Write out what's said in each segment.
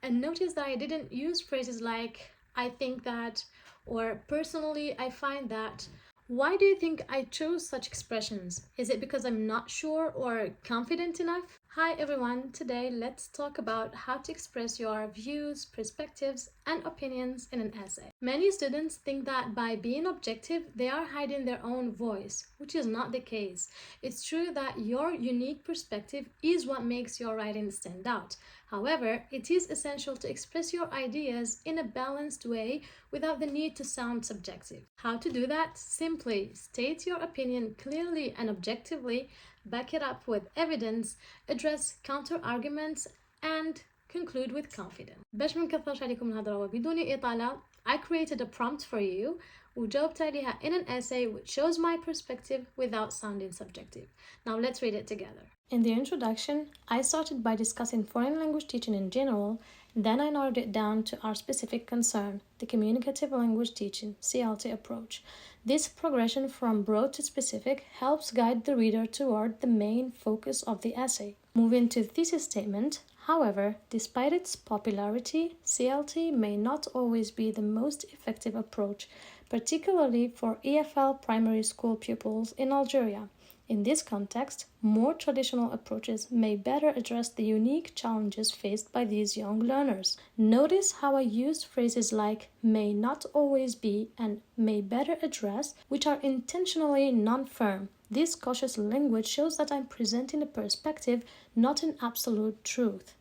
And notice that I didn't use phrases like I think that or personally I find that. Why do you think I chose such expressions? Is it because I'm not sure or confident enough? Hi everyone, today let's talk about how to express your views, perspectives, and opinions in an essay. Many students think that by being objective, they are hiding their own voice, which is not the case. It's true that your unique perspective is what makes your writing stand out. However, it is essential to express your ideas in a balanced way without the need to sound subjective. How to do that? Simply state your opinion clearly and objectively, back it up with evidence, address counter arguments, and conclude with confidence. باش ما نكثرش عليكم الهضرة وبدون إطالة, I created a prompt for you وجاوبت عليها in an essay which shows my perspective without sounding subjective. Now let's read it together. In the introduction, I started by discussing foreign language teaching in general, then I narrowed it down to our specific concern, the communicative language teaching, CLT approach. This progression from broad to specific helps guide the reader toward the main focus of the essay. Moving to the thesis statement, however, despite its popularity, CLT may not always be the most effective approach, particularly for EFL primary school pupils in Algeria. In this context, more traditional approaches may better address the unique challenges faced by these young learners. Notice how I used phrases like may not always be and may better address, which are intentionally non-firm. This cautious language shows that I'm presenting a perspective, not an absolute truth.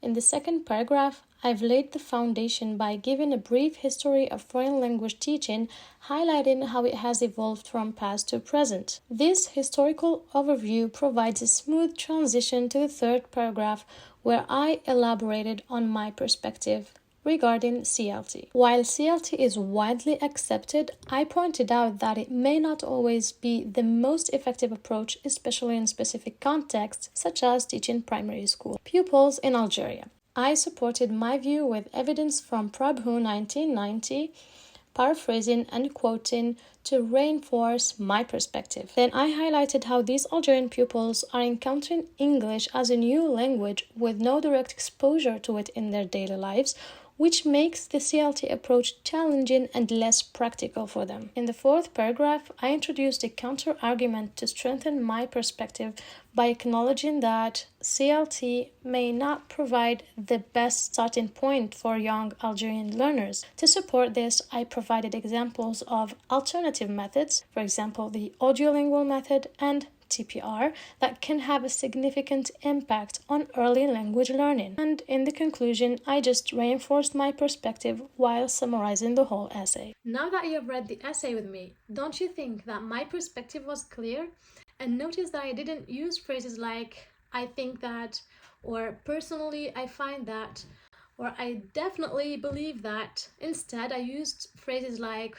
In the second paragraph, I've laid the foundation by giving a brief history of foreign language teaching, highlighting how it has evolved from past to present. This historical overview provides a smooth transition to the third paragraph, where I elaborated on my perspective regarding CLT. While CLT is widely accepted, I pointed out that it may not always be the most effective approach, especially in specific contexts, such as teaching primary school pupils in Algeria. I supported my view with evidence from Prabhu 1990, paraphrasing and quoting to reinforce my perspective. Then I highlighted how these Algerian pupils are encountering English as a new language with no direct exposure to it in their daily lives, which makes the CLT approach challenging and less practical for them. In the fourth paragraph, I introduced a counter-argument to strengthen my perspective by acknowledging that CLT may not provide the best starting point for young Algerian learners. To support this, I provided examples of alternative methods, for example, the audiolingual method and TPR, that can have a significant impact on early language learning. And in the conclusion, I just reinforced my perspective while summarizing the whole essay. Now that you've read the essay with me, don't you think that my perspective was clear? And notice that I didn't use phrases like I think that, or personally I find that, or I definitely believe that. Instead, I used phrases like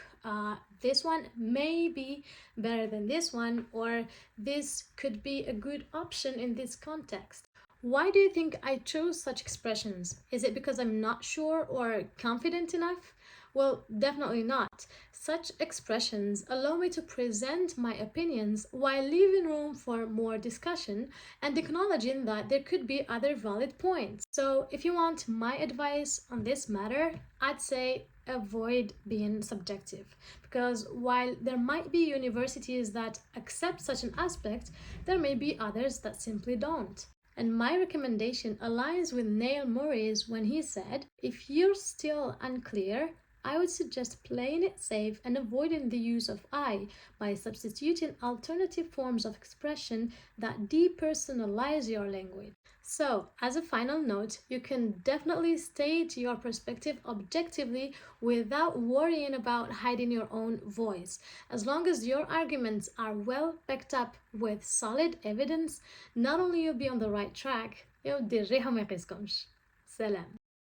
this one may be better than this one, or this could be a good option in this context. Why do you think I chose such expressions? Is it because I'm not sure or confident enough? Well, definitely not. Such expressions allow me to present my opinions while leaving room for more discussion and acknowledging that there could be other valid points. So, if you want my advice on this matter, I'd say avoid being subjective, because while there might be universities that accept such an aspect, there may be others that simply don't. And my recommendation aligns with Neil Murray's when he said, if you're still unclear, I would suggest playing it safe and avoiding the use of I by substituting alternative forms of expression that depersonalize your language. So, as a final note, you can definitely state your perspective objectively without worrying about hiding your own voice. As long as your arguments are well backed up with solid evidence, not only you'll be on the right track, you'll دير ريحة ما يقيسكمش. سلام.